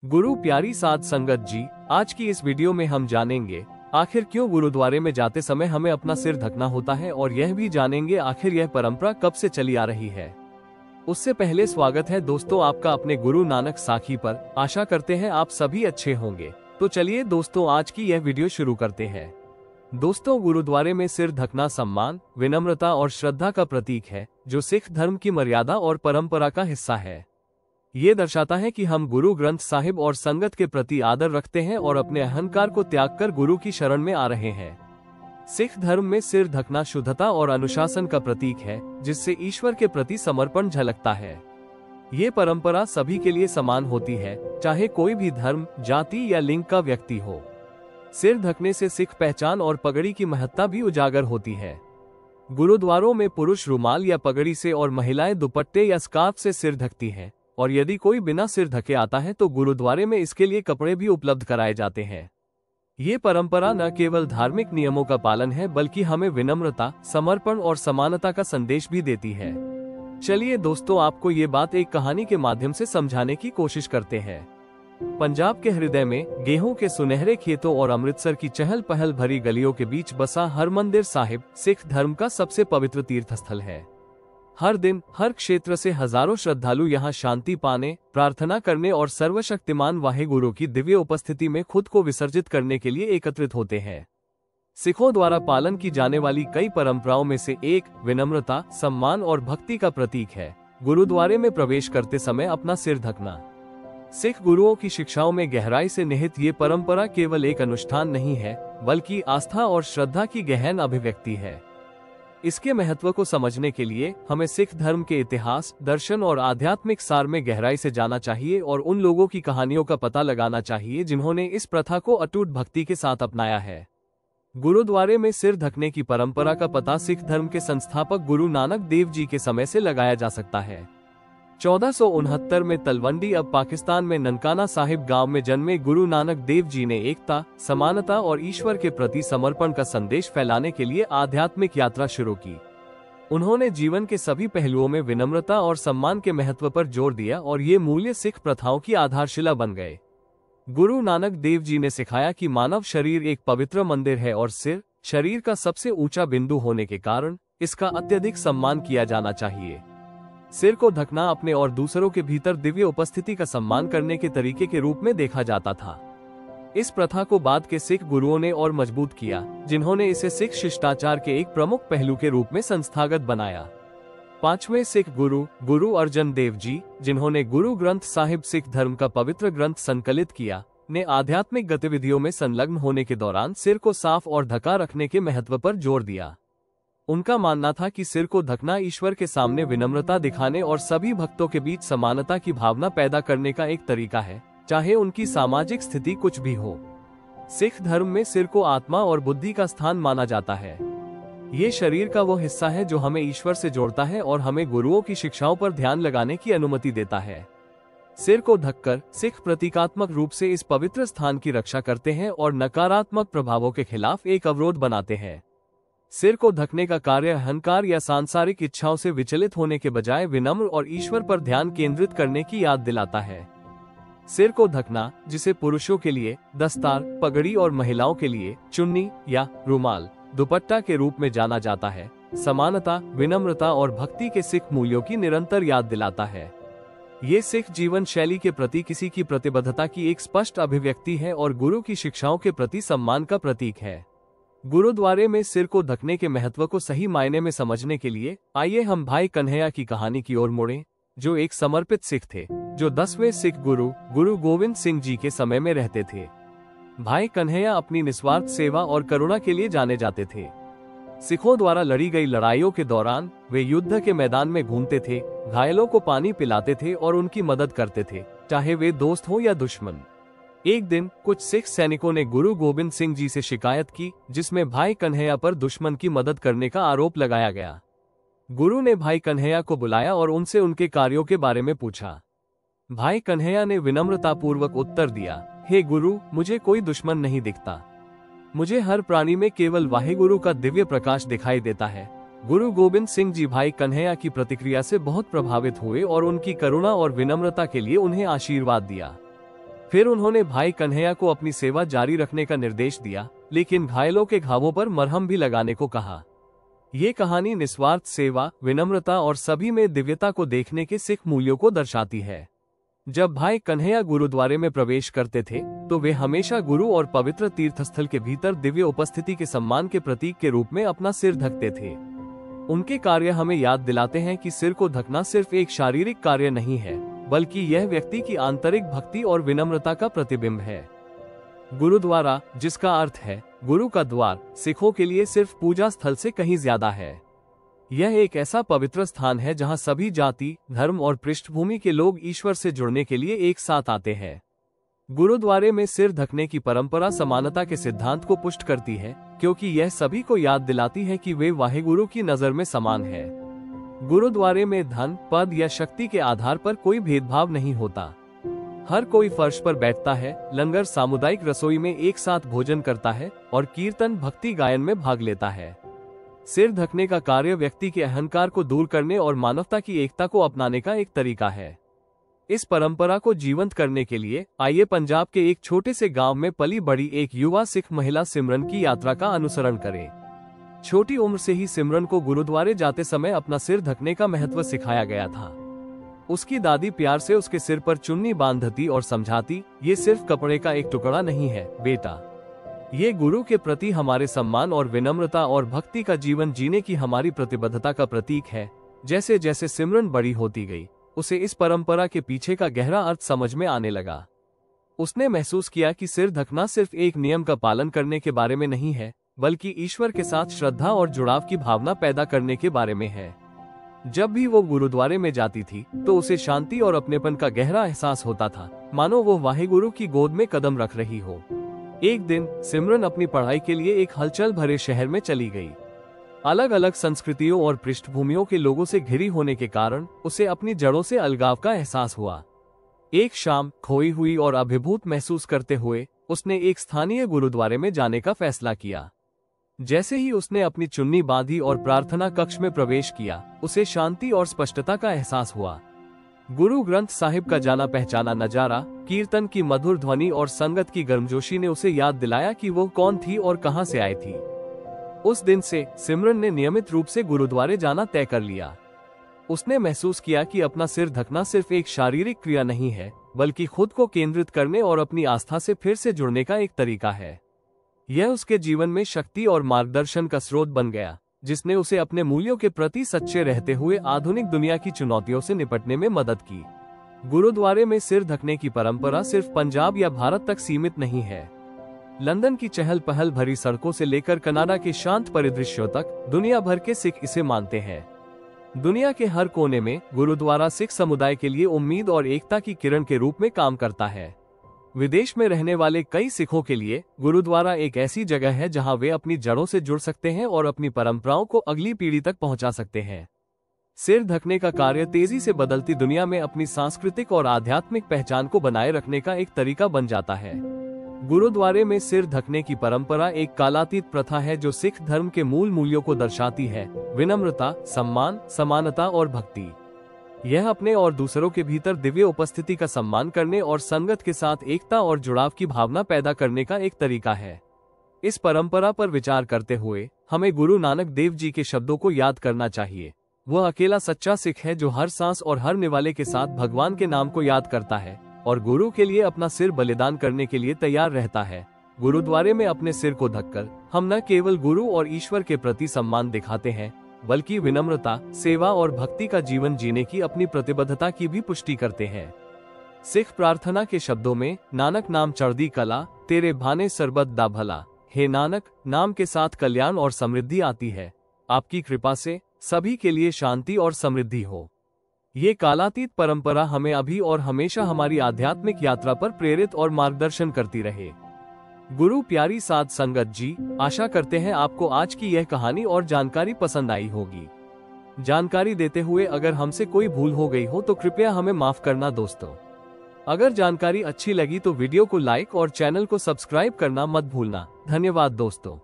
गुरु प्यारी साध संगत जी, आज की इस वीडियो में हम जानेंगे आखिर क्यों गुरुद्वारे में जाते समय हमें अपना सिर ढकना होता है और यह भी जानेंगे आखिर यह परंपरा कब से चली आ रही है। उससे पहले स्वागत है दोस्तों आपका अपने गुरु नानक साखी पर। आशा करते हैं आप सभी अच्छे होंगे। तो चलिए दोस्तों आज की यह वीडियो शुरू करते हैं। दोस्तों, गुरुद्वारे में सिर ढकना सम्मान, विनम्रता और श्रद्धा का प्रतीक है जो सिख धर्म की मर्यादा और परंपरा का हिस्सा है। ये दर्शाता है कि हम गुरु ग्रंथ साहिब और संगत के प्रति आदर रखते हैं और अपने अहंकार को त्याग कर गुरु की शरण में आ रहे हैं। सिख धर्म में सिर ढकना शुद्धता और अनुशासन का प्रतीक है जिससे ईश्वर के प्रति समर्पण झलकता है। ये परंपरा सभी के लिए समान होती है, चाहे कोई भी धर्म, जाति या लिंग का व्यक्ति हो। सिर ढकने से सिख पहचान और पगड़ी की महत्ता भी उजागर होती है। गुरुद्वारों में पुरुष रुमाल या पगड़ी से और महिलाएं दुपट्टे या स्कार्फ से सिर ढकती हैं, और यदि कोई बिना सिर ढके आता है तो गुरुद्वारे में इसके लिए कपड़े भी उपलब्ध कराए जाते हैं। ये परंपरा न केवल धार्मिक नियमों का पालन है बल्कि हमें विनम्रता, समर्पण और समानता का संदेश भी देती है। चलिए दोस्तों, आपको ये बात एक कहानी के माध्यम से समझाने की कोशिश करते हैं। पंजाब के हृदय में गेहूं के सुनहरे खेतों और अमृतसर की चहल पहल भरी गलियों के बीच बसा हरमंदिर साहिब सिख धर्म का सबसे पवित्र तीर्थ स्थल है। हर दिन हर क्षेत्र से हजारों श्रद्धालु यहाँ शांति पाने, प्रार्थना करने और सर्वशक्तिमान वाहेगुरु की दिव्य उपस्थिति में खुद को विसर्जित करने के लिए एकत्रित होते हैं। सिखों द्वारा पालन की जाने वाली कई परंपराओं में से एक विनम्रता, सम्मान और भक्ति का प्रतीक है गुरुद्वारे में प्रवेश करते समय अपना सिर ढकना। सिख गुरुओं की शिक्षाओं में गहराई से निहित ये परंपरा केवल एक अनुष्ठान नहीं है बल्कि आस्था और श्रद्धा की गहन अभिव्यक्ति है। इसके महत्व को समझने के लिए हमें सिख धर्म के इतिहास, दर्शन और आध्यात्मिक सार में गहराई से जाना चाहिए और उन लोगों की कहानियों का पता लगाना चाहिए जिन्होंने इस प्रथा को अटूट भक्ति के साथ अपनाया है। गुरुद्वारे में सिर ढकने की परंपरा का पता सिख धर्म के संस्थापक गुरु नानक देव जी के समय से लगाया जा सकता है। 1469 में तलवंडी, अब पाकिस्तान में ननकाना साहिब गांव में जन्मे गुरु नानक देव जी ने एकता, समानता और ईश्वर के प्रति समर्पण का संदेश फैलाने के लिए आध्यात्मिक यात्रा शुरू की। उन्होंने जीवन के सभी पहलुओं में विनम्रता और सम्मान के महत्व पर जोर दिया और ये मूल्य सिख प्रथाओं की आधारशिला बन गए। गुरु नानक देव जी ने सिखाया कि मानव शरीर एक पवित्र मंदिर है और सिर शरीर का सबसे ऊंचा बिंदु होने के कारण इसका अत्यधिक सम्मान किया जाना चाहिए। सिर को ढकना अपने और दूसरों के भीतर दिव्य उपस्थिति का सम्मान करने के तरीके के रूप में देखा जाता था। इस प्रथा को बाद के सिख गुरुओं ने और मजबूत किया, जिन्होंने इसे सिख शिष्टाचार के एक प्रमुख पहलू के रूप में संस्थागत बनाया। पांचवें सिख गुरु, गुरु अर्जन देव जी, जिन्होंने गुरु ग्रंथ साहिब सिख धर्म का पवित्र ग्रंथ संकलित किया, ने आध्यात्मिक गतिविधियों में संलग्न होने के दौरान सिर को साफ और ढका रखने के महत्व पर जोर दिया। उनका मानना था कि सिर को ढकना ईश्वर के सामने विनम्रता दिखाने और सभी भक्तों के बीच समानता की भावना पैदा करने का एक तरीका है, चाहे उनकी सामाजिक स्थिति कुछ भी हो। सिख धर्म में सिर को आत्मा और बुद्धि का स्थान माना जाता है। ये शरीर का वो हिस्सा है जो हमें ईश्वर से जोड़ता है और हमें गुरुओं की शिक्षाओं पर ध्यान लगाने की अनुमति देता है। सिर को ढककर सिख प्रतीकात्मक रूप से इस पवित्र स्थान की रक्षा करते हैं और नकारात्मक प्रभावों के खिलाफ एक अवरोध बनाते हैं। सिर को ढकने का कार्य अहंकार या सांसारिक इच्छाओं से विचलित होने के बजाय विनम्र और ईश्वर पर ध्यान केंद्रित करने की याद दिलाता है। सिर को ढकना, जिसे पुरुषों के लिए दस्तार, पगड़ी और महिलाओं के लिए चुन्नी या रुमाल, दुपट्टा के रूप में जाना जाता है, समानता, विनम्रता और भक्ति के सिख मूल्यों की निरंतर याद दिलाता है। ये सिख जीवन शैली के प्रति किसी की प्रतिबद्धता की एक स्पष्ट अभिव्यक्ति है और गुरु की शिक्षाओं के प्रति सम्मान का प्रतीक है। गुरुद्वारे में सिर को ढकने के महत्व को सही मायने में समझने के लिए आइए हम भाई कन्हैया की कहानी की ओर मुड़ें, जो एक समर्पित सिख थे जो 10वें सिख गुरु, गुरु गोविंद सिंह जी के समय में रहते थे। भाई कन्हैया अपनी निस्वार्थ सेवा और करुणा के लिए जाने जाते थे। सिखों द्वारा लड़ी गई लड़ाइयों के दौरान वे युद्ध के मैदान में घूमते थे, घायलों को पानी पिलाते थे और उनकी मदद करते थे, चाहे वे दोस्त हो या दुश्मन। एक दिन कुछ सिख सैनिकों ने गुरु गोविंद सिंह जी से शिकायत की, जिसमें भाई कन्हैया पर दुश्मन की मदद करने का आरोप लगाया गया। गुरु ने भाई कन्हैया को बुलाया और उनसे उनके कार्यों के बारे में पूछा। भाई कन्हैया ने विनम्रतापूर्वक उत्तर दिया, हे गुरु, मुझे कोई दुश्मन नहीं दिखता। मुझे हर प्राणी में केवल वाहेगुरु का दिव्य प्रकाश दिखाई देता है। गुरु गोविंद सिंह जी भाई कन्हैया की प्रतिक्रिया से बहुत प्रभावित हुए और उनकी करुणा और विनम्रता के लिए उन्हें आशीर्वाद दिया। फिर उन्होंने भाई कन्हैया को अपनी सेवा जारी रखने का निर्देश दिया, लेकिन घायलों के घावों पर मरहम भी लगाने को कहा। ये कहानी निस्वार्थ सेवा, विनम्रता और सभी में दिव्यता को देखने के सिख मूल्यों को दर्शाती है। जब भाई कन्हैया गुरुद्वारे में प्रवेश करते थे तो वे हमेशा गुरु और पवित्र तीर्थस्थल के भीतर दिव्य उपस्थिति के सम्मान के प्रतीक के रूप में अपना सिर ढकते थे। उनके कार्य हमें याद दिलाते हैं कि सिर को ढकना सिर्फ एक शारीरिक कार्य नहीं है, बल्कि यह व्यक्ति की आंतरिक भक्ति और विनम्रता का प्रतिबिंब है। गुरुद्वारा, जिसका अर्थ है गुरु का द्वार, सिखों के लिए सिर्फ पूजा स्थल से कहीं ज्यादा है। यह एक ऐसा पवित्र स्थान है जहां सभी जाति, धर्म और पृष्ठभूमि के लोग ईश्वर से जुड़ने के लिए एक साथ आते हैं। गुरुद्वारे में सिर ढकने की परंपरा समानता के सिद्धांत को पुष्ट करती है, क्योंकि यह सभी को याद दिलाती है कि वे वाहेगुरु की नजर में समान है। गुरुद्वारे में धन, पद या शक्ति के आधार पर कोई भेदभाव नहीं होता। हर कोई फर्श पर बैठता है, लंगर सामुदायिक रसोई में एक साथ भोजन करता है और कीर्तन भक्ति गायन में भाग लेता है। सिर ढकने का कार्य व्यक्ति के अहंकार को दूर करने और मानवता की एकता को अपनाने का एक तरीका है। इस परंपरा को जीवंत करने के लिए आइए पंजाब के एक छोटे से गांव में पली बड़ी एक युवा सिख महिला सिमरन की यात्रा का अनुसरण करें। छोटी उम्र से ही सिमरन को गुरुद्वारे जाते समय अपना सिर ढकने का महत्व सिखाया गया था। उसकी दादी प्यार से उसके सिर पर चुन्नी बांधती और समझाती, ये सिर्फ कपड़े का एक टुकड़ा नहीं है बेटा, ये गुरु के प्रति हमारे सम्मान और विनम्रता और भक्ति का जीवन जीने की हमारी प्रतिबद्धता का प्रतीक है। जैसे जैसे सिमरन बड़ी होती गई, उसे इस परंपरा के पीछे का गहरा अर्थ समझ में आने लगा। उसने महसूस किया कि सिर ढकना सिर्फ एक नियम का पालन करने के बारे में नहीं है, बल्कि ईश्वर के साथ श्रद्धा और जुड़ाव की भावना पैदा करने के बारे में है। जब भी वो गुरुद्वारे में जाती थी तो उसे शांति और अपनेपन का गहरा एहसास होता था, मानो वो वाहेगुरु की गोद में कदम रख रही हो। एक दिन सिमरन अपनी पढ़ाई के लिए एक हलचल भरे शहर में चली गई। अलग अलग संस्कृतियों और पृष्ठभूमियों के लोगों से घिरी होने के कारण उसे अपनी जड़ों से अलगाव का एहसास हुआ। एक शाम खोई हुई और अभिभूत महसूस करते हुए उसने एक स्थानीय गुरुद्वारे में जाने का फैसला किया। जैसे ही उसने अपनी चुन्नी बांधी और प्रार्थना कक्ष में प्रवेश किया, उसे शांति और स्पष्टता का एहसास हुआ। गुरु ग्रंथ साहिब का जाना पहचाना नजारा, कीर्तन की मधुर ध्वनि और संगत की गर्मजोशी ने उसे याद दिलाया कि वो कौन थी और कहां से आई थी। उस दिन से सिमरन ने नियमित रूप से गुरुद्वारे जाना तय कर लिया। उसने महसूस किया कि अपना सिर ढकना सिर्फ एक शारीरिक क्रिया नहीं है, बल्कि खुद को केंद्रित करने और अपनी आस्था से फिर से जुड़ने का एक तरीका है। यह उसके जीवन में शक्ति और मार्गदर्शन का स्रोत बन गया, जिसने उसे अपने मूल्यों के प्रति सच्चे रहते हुए आधुनिक दुनिया की चुनौतियों से निपटने में मदद की। गुरुद्वारे में सिर ढकने की परंपरा सिर्फ पंजाब या भारत तक सीमित नहीं है। लंदन की चहल पहल भरी सड़कों से लेकर कनाडा के शांत परिदृश्यों तक दुनिया भर के सिख इसे मानते हैं। दुनिया के हर कोने में गुरुद्वारा सिख समुदाय के लिए उम्मीद और एकता की किरण के रूप में काम करता है। विदेश में रहने वाले कई सिखों के लिए गुरुद्वारा एक ऐसी जगह है जहां वे अपनी जड़ों से जुड़ सकते हैं और अपनी परंपराओं को अगली पीढ़ी तक पहुंचा सकते हैं। सिर ढकने का कार्य तेजी से बदलती दुनिया में अपनी सांस्कृतिक और आध्यात्मिक पहचान को बनाए रखने का एक तरीका बन जाता है। गुरुद्वारे में सिर ढकने की परंपरा एक कालातीत प्रथा है जो सिख धर्म के मूल मूल्यों को दर्शाती है: विनम्रता, सम्मान, समानता और भक्ति। यह अपने और दूसरों के भीतर दिव्य उपस्थिति का सम्मान करने और संगत के साथ एकता और जुड़ाव की भावना पैदा करने का एक तरीका है। इस परंपरा पर विचार करते हुए हमें गुरु नानक देव जी के शब्दों को याद करना चाहिए। वह अकेला सच्चा सिख है जो हर सांस और हर निवाले के साथ भगवान के नाम को याद करता है और गुरु के लिए अपना सिर बलिदान करने के लिए तैयार रहता है। गुरुद्वारे में अपने सिर को ढककर हम न केवल गुरु और ईश्वर के प्रति सम्मान दिखाते हैं, बल्कि विनम्रता, सेवा और भक्ति का जीवन जीने की अपनी प्रतिबद्धता की भी पुष्टि करते हैं। सिख प्रार्थना के शब्दों में, नानक नाम चढ़दी कला, तेरे भाने सरबत दा भला। हे नानक, नाम के साथ कल्याण और समृद्धि आती है। आपकी कृपा से सभी के लिए शांति और समृद्धि हो। ये कालातीत परंपरा हमें अभी और हमेशा हमारी आध्यात्मिक यात्रा पर प्रेरित और मार्गदर्शन करती रहे। गुरु प्यारी साध संगत जी, आशा करते हैं आपको आज की यह कहानी और जानकारी पसंद आई होगी। जानकारी देते हुए अगर हमसे कोई भूल हो गई हो तो कृपया हमें माफ करना दोस्तों। अगर जानकारी अच्छी लगी तो वीडियो को लाइक और चैनल को सब्सक्राइब करना मत भूलना। धन्यवाद दोस्तों।